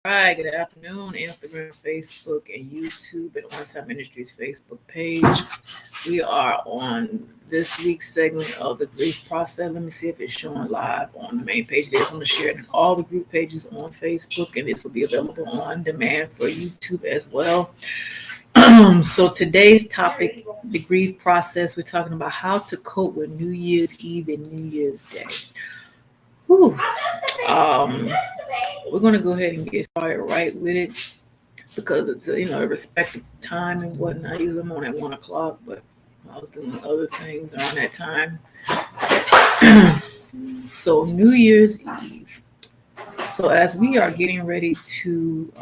right, good afternoon, Instagram, Facebook, and YouTube, and On Time Ministries Facebook page. We are on this week's segment of the grief process. Let me see if it's showing live on the main page. It is. I'm going to share it in all the group pages on Facebook, and this will be available on demand for YouTube as well. So today's topic, the grief process, we're talking about how to cope with New Year's Eve and New Year's Day. Whew. Um, we're going to go ahead and get started right with it because it's a respective time and whatnot. Usually I'm on at 1 o'clock, but I was doing other things around that time. So New Year's Eve. So as we are getting ready to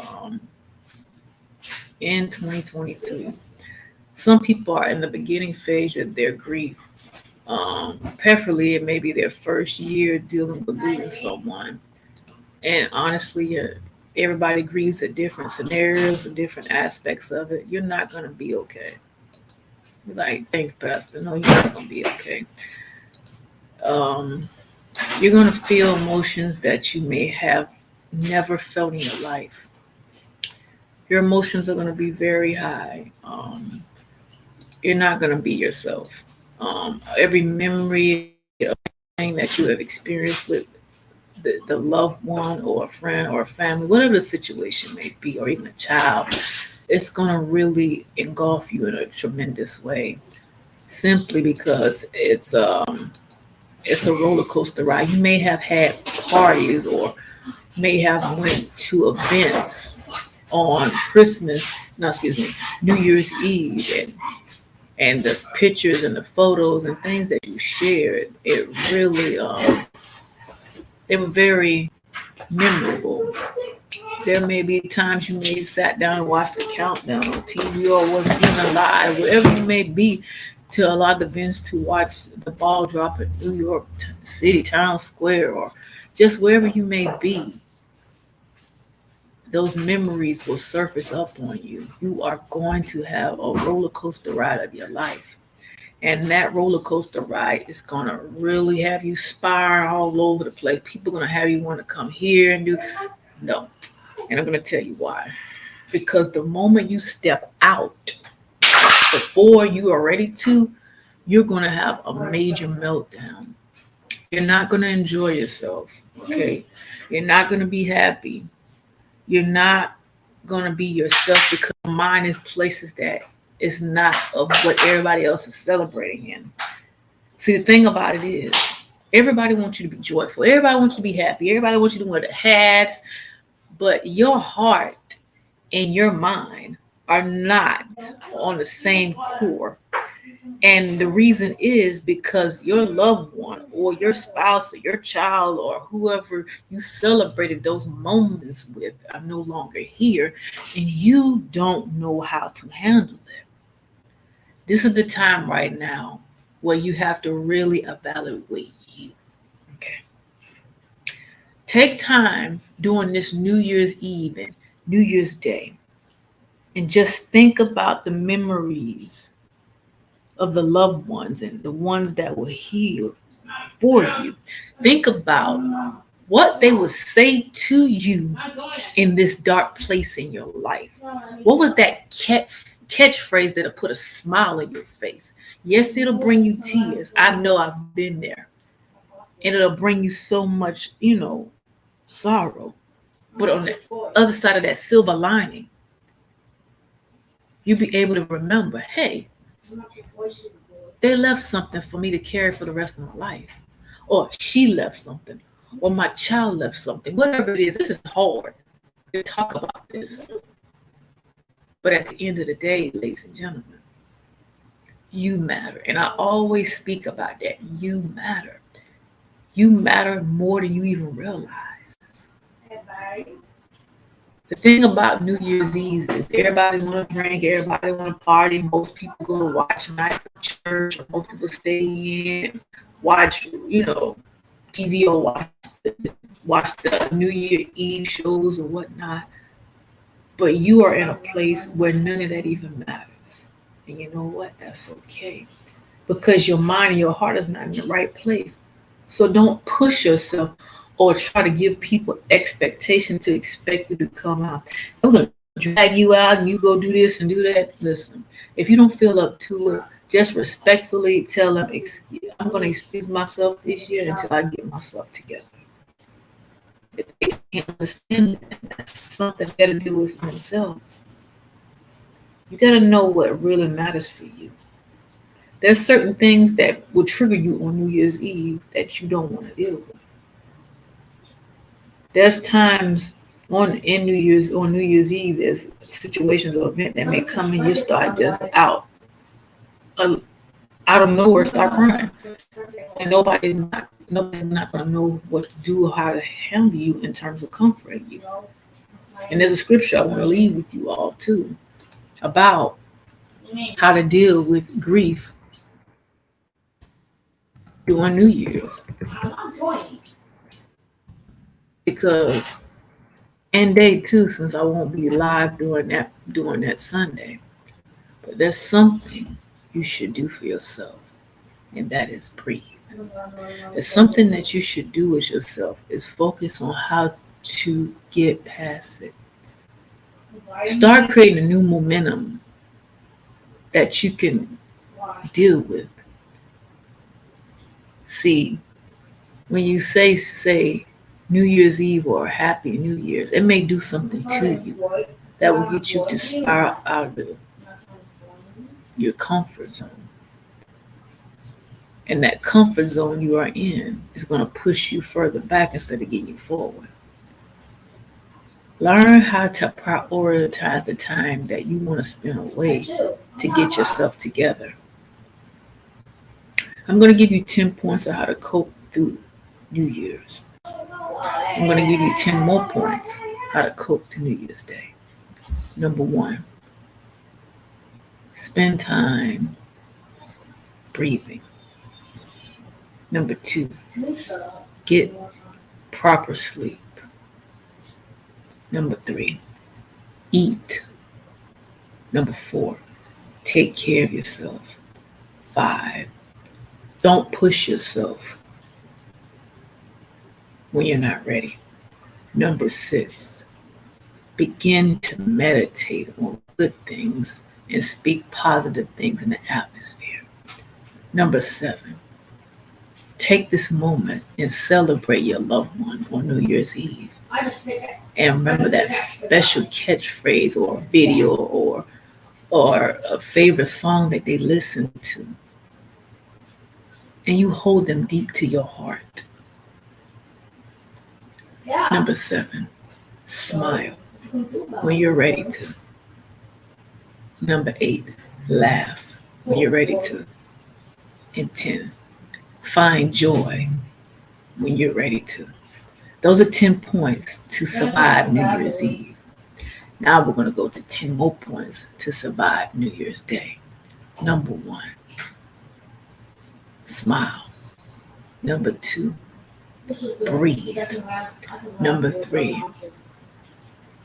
end 2022, some people are in the beginning phase of their grief. Preferably, it may be their first year dealing with losing someone. And honestly, everybody grieves at different scenarios and different aspects of it. You're not going to be okay. Like, thanks, Pastor. No, you're not going to be okay. Um, you're going to feel emotions that you may have never felt in your life. Your emotions are going to be very high. You're not going to be yourself. Every memory of anything that you have experienced with the loved one or a friend or a family, whatever the situation may be, or even a child, it's going to really engulf you in a tremendous way. Simply because it's a roller coaster ride. You may have had parties or may have went to events on Christmas, no, excuse me, New Year's Eve, and the pictures and the photos and things that you shared, it really they were very memorable. There may be times you may have sat down and watched the countdown on TV or was even alive, wherever you may be, to allow the events to watch the ball drop at New York City, Town Square, or just wherever you may be. Those memories will surface up on you. You are going to have a roller coaster ride of your life. And that roller coaster ride is going to really have you spiral all over the place. People are going to have you want to come here and do. No. And I'm going to tell you why. Because the moment you step out, before you are ready to, you're going to have a major meltdown. You're not going to enjoy yourself. Okay. You're not going to be happy. You're not going to be yourself because mind is places that is not of what everybody else is celebrating in. See, the thing about it is, everybody wants you to be joyful. Everybody wants you to be happy. Everybody wants you to wear the hats. But your heart and your mind are not on the same core. And the reason is because your loved one or your spouse or your child or whoever you celebrated those moments with are no longer here, and you don't know how to handle it. This is the time right now where you have to really evaluate you. Okay. Take time during this New Year's Eve and New Year's Day and just think about the memories of the loved ones and the ones that were here for you. Think about what they would say to you in this dark place in your life. What was that catchphrase that'll put a smile on your face? Yes, it'll bring you tears. I know I've been there. And it'll bring you so much, sorrow. But on the other side of that silver lining, you'll be able to remember, hey, they left something for me to carry for the rest of my life. Or she left something. Or my child left something. Whatever it is, this is hard to talk about this. But at the end of the day, ladies and gentlemen, you matter. And I always speak about that. You matter. You matter more than you even realize. The thing about New Year's Eve is everybody want to drink, everybody want to party. Most people go to watch night at church, or most people stay in, watch, TV or watch the New Year Eve shows or whatnot. But you are in a place where none of that even matters. And you know what? That's okay. Because your mind and your heart is not in the right place. So don't push yourself or try to give people expectation to expect you to come out. I'm going to drag you out and you go do this and do that. Listen, if you don't feel up to it, just respectfully tell them, I'm going to excuse myself this year until I get myself together. If they can't understand that, that's something they got to do with themselves. You got to know what really matters for you. There's certain things that will trigger you on New Year's Eve that you don't want to deal with. There's times on New Year's Eve, there's situations or event that may come and you start just uh, out of nowhere start crying, and nobody's not gonna know what to do or how to handle you in terms of comforting you. And there's a scripture I want to leave with you all too about how to deal with grief during New Year's, because and day two, since I won't be live during that Sunday, but there's something you should do for yourself, and that is breathe. There's something that you should do with yourself is focus on how to get past it. Start creating a new momentum that you can deal with. See, when you say New Year's Eve or Happy New Year's, it may do something to you that will get you to spiral out of your comfort zone. And that comfort zone you are in is going to push you further back instead of getting you forward. Learn how to prioritize the time that you want to spend away to get yourself together. I'm going to give you 10 points on how to cope through New Year's. I'm going to give you 10 more points how to cope to New Year's Day. Number 1, spend time breathing. Number 2, get proper sleep. Number 3, eat. Number 4, take care of yourself. 5, don't push yourself when you're not ready. Number 6, begin to meditate on good things and speak positive things in the atmosphere. Number 7, take this moment and celebrate your loved one on New Year's Eve. And remember that special catchphrase or video or a favorite song that they listen to. And you hold them deep to your heart. Number 7, smile when you're ready to. Number 8, laugh when you're ready to. And 10, find joy when you're ready to. Those are 10 points to survive New Year's Eve. Now we're going to go to 10 more points to survive New Year's Day. Number 1, smile. Number 2, breathe. Number 3,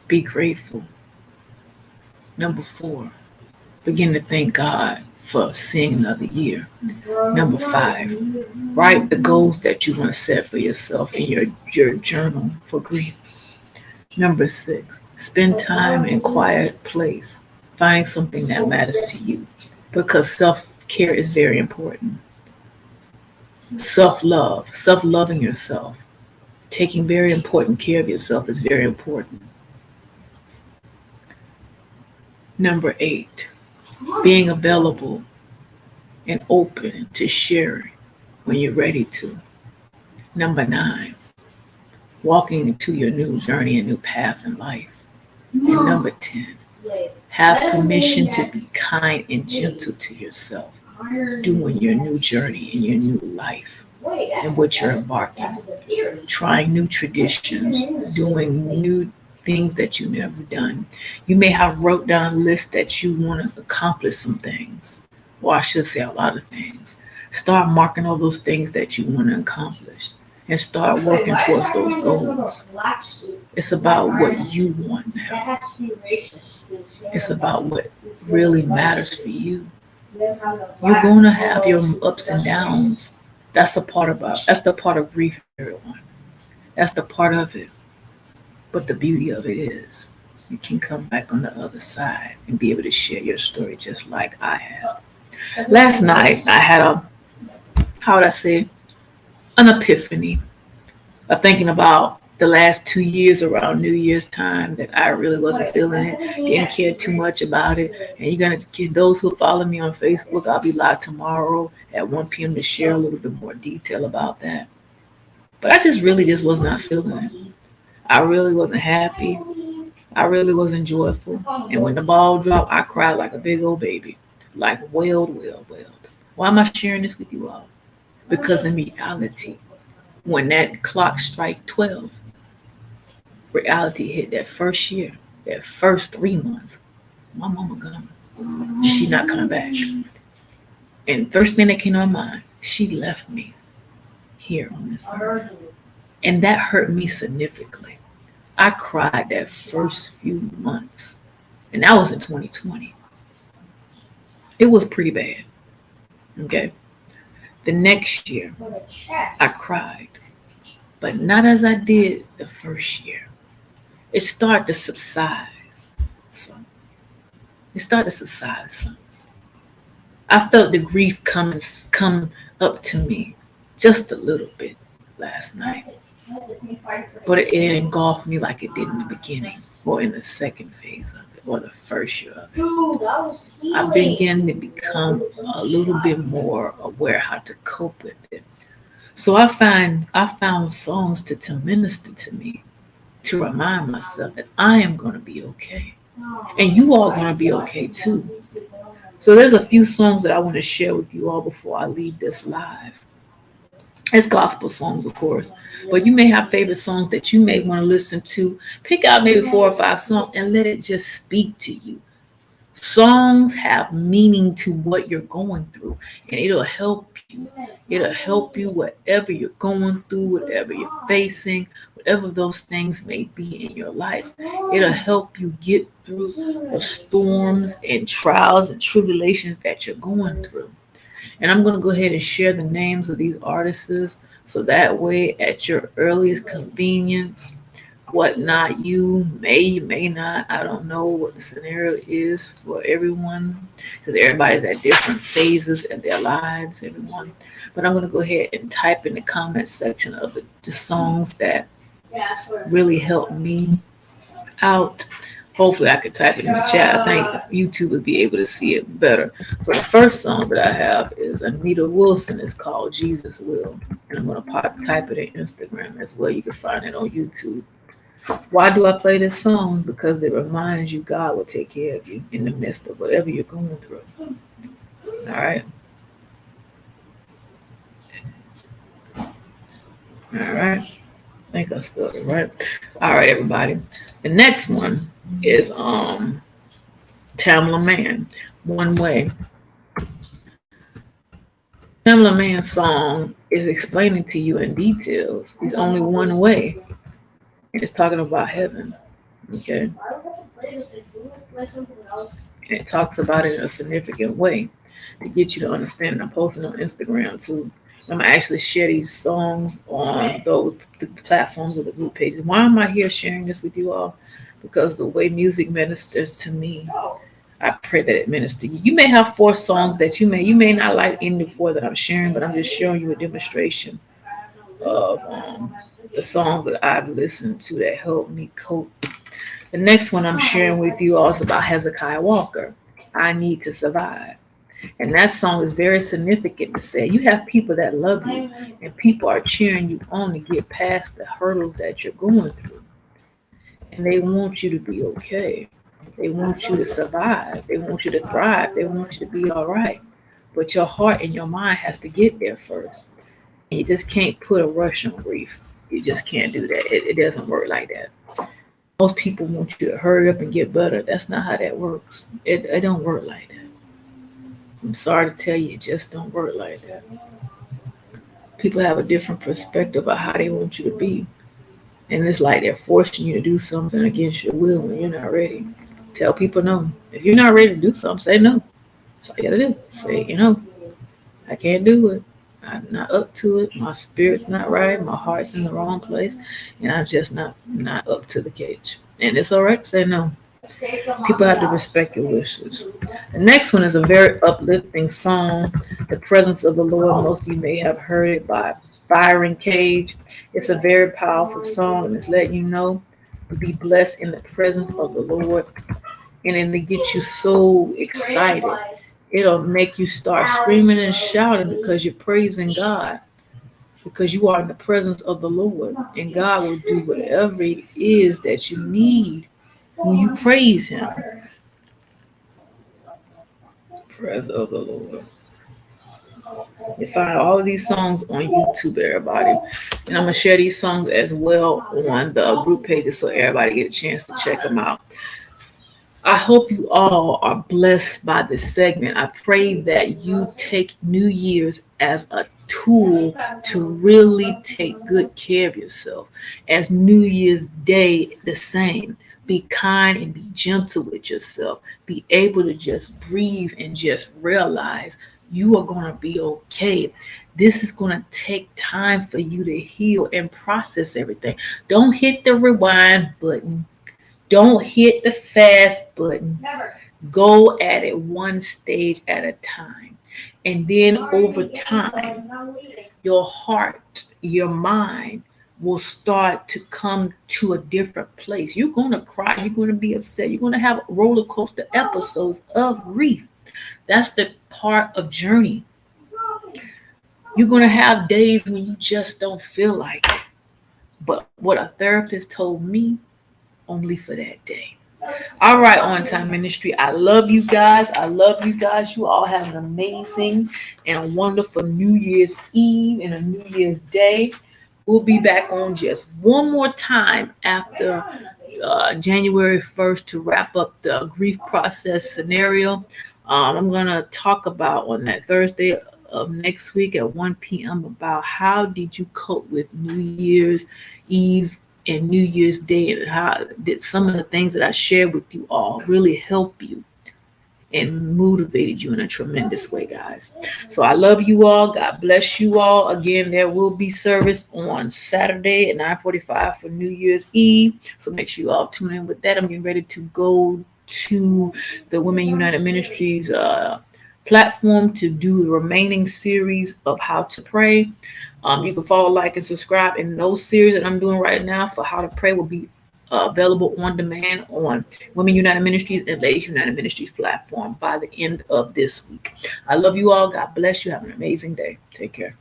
be grateful. Number 4, begin to thank God for seeing another year. Number 5, write the goals that you want to set for yourself in your journal for grief. Number 6, spend time in quiet place, finding something that matters to you, because self-care is very important. Self-love, self-loving yourself, taking very important care of yourself is very important. Number 8, being available and open to sharing when you're ready to. Number 9, walking into your new journey and new path in life. And number 10, have permission to be kind and gentle to yourself, doing your new journey in your new life and what you're embarking, trying new traditions, doing new things that you've never done. You may have wrote down a list that you want to accomplish some things, or I should say a lot of things. Start marking all those things that you want to accomplish and start working towards those goals. It's about what you want now. It's about what really matters for you. You're going to have your ups and downs. That's the part of grief, everyone. That's the part of it. But the beauty of it is you can come back on the other side and be able to share your story just like I have. Last night I had how would I say, an epiphany of thinking about the last 2 years around New Year's time that I really wasn't feeling it, didn't care too much about it. And you're gonna get those who follow me on Facebook. I'll be live tomorrow at 1 p.m. to share a little bit more detail about that. But I just was not feeling it. I really wasn't happy. I really wasn't joyful. And when the ball dropped, I cried like a big old baby, like wailed, wailed, wailed. Why am I sharing this with you all? Because in reality, when that clock strike 12, reality hit that first year, that first 3 months, my mama gone. She not coming back. And first thing that came to my mind, she left me here on this earth. And that hurt me significantly. I cried that first few months. And that was in 2020. It was pretty bad. Okay. The next year, I cried. But not as I did the first year. It started to subside. It started to subside some. I felt the grief come up to me just a little bit last night. But it engulfed me like it did in the beginning or in the second phase of it or the first year of it. I began to become a little bit more aware how to cope with it. So I found songs to minister to me, to remind myself that I am going to be okay. And you all are going to be okay too. So there's a few songs that I want to share with you all before I leave this live. It's gospel songs, of course, but you may have favorite songs that you may want to listen to. Pick out maybe 4 or 5 songs and let it just speak to you. Songs have meaning to what you're going through, and it'll help you. It'll help you whatever you're going through, whatever you're facing, whatever those things may be in your life. It'll help you get through the storms and trials and tribulations that you're going through. And I'm going to go ahead and share the names of these artists so that way at your earliest convenience, whatnot, you may not, I don't know what the scenario is for everyone because everybody's at different phases in their lives, everyone. But I'm going to go ahead and type in the comment section of the songs that really helped me out. Hopefully I could type it in the chat. I think YouTube would be able to see it better. So the first song that I have is Anita Wilson. It's called Jesus Will. And I'm going to type it in Instagram as well. You can find it on YouTube. Why do I play this song? Because it reminds you God will take care of you in the midst of whatever you're going through. All right. All right. I think I spelled it right. All right, everybody. The next one is Tamela Mann, One Way. Tamela Mann's song is explaining to you in details. There's only one way. And it's talking about heaven. Okay. And it talks about it in a significant way to get you to understand. And I'm posting on Instagram too. I'm gonna actually share these songs on the platforms of the group pages. Why am I here sharing this with you all? Because the way music ministers to me, I pray that it ministers you. You may have 4 songs that you may not like any 4 that I'm sharing, but I'm just showing you a demonstration of the songs that I've listened to that help me cope. The next one I'm sharing with you all is about Hezekiah Walker. I Need to Survive. And that song is very significant to say you have people that love you and people are cheering you on to get past the hurdles that you're going through. And they want you to be okay. They want you to survive. They want you to thrive. They want you to be all right. But your heart and your mind has to get there first. And you just can't put a rush on grief. You just can't do that. It doesn't work like that. Most people want you to hurry up and get better. That's not how that works. It don't work like that. I'm sorry to tell you, it just don't work like that. People have a different perspective of how they want you to be. And it's like they're forcing you to do something against your will when you're not ready. Tell people no. If you're not ready to do something, say no. That's all you gotta do. Say, I can't do it. I'm not up to it. My spirit's not right. My heart's in the wrong place, and I'm just not up to the cage. And it's all right to say no. People have to respect your wishes. The next one is a very uplifting song, "The Presence of the Lord." Most of you may have heard it by Byron Cage. It's a very powerful song, and it's letting you know to be blessed in the presence of the Lord, and then to get you so excited. It'll make you start screaming and shouting because you're praising God, because you are in the presence of the Lord, and God will do whatever it is that you need when you praise Him. Presence of the Lord. You find all of these songs on YouTube, everybody. And I'm going to share these songs as well on the group pages so everybody get a chance to check them out. I hope you all are blessed by this segment. I pray that you take New Year's as a tool to really take good care of yourself. As New Year's Day, the same. Be kind and be gentle with yourself. Be able to just breathe and just realize you are going to be okay. This is going to take time for you to heal and process everything. Don't hit the rewind button. Don't hit the fast button. Go at it one stage at a time. And then over time, your heart, your mind will start to come to a different place. You're going to cry. You're going to be upset. You're going to have roller coaster episodes of grief. That's the part of journey. You're going to have days when you just don't feel like it. But what a therapist told me, only for that day. All right, On Time Ministry. I love you guys. I love you guys. You all have an amazing and a wonderful New Year's Eve and a New Year's Day. We'll be back on just one more time after January 1st to wrap up the grief process scenario. I'm going to talk about on that Thursday of next week at 1 p.m. about how did you cope with New Year's Eve and New Year's Day, and how did some of the things that I shared with you all really help you and motivated you in a tremendous way, guys. So I love you all. God bless you all. Again, there will be service on Saturday at 9:45 for New Year's Eve. So make sure you all tune in with that. I'm getting ready to go to the Women United Ministries platform to do the remaining series of How to Pray. You can follow, like, and subscribe. And those series that I'm doing right now for How to Pray will be available on demand on Women United Ministries and Ladies United Ministries platform by the end of this week. I love you all. God bless you. Have an amazing day. Take care.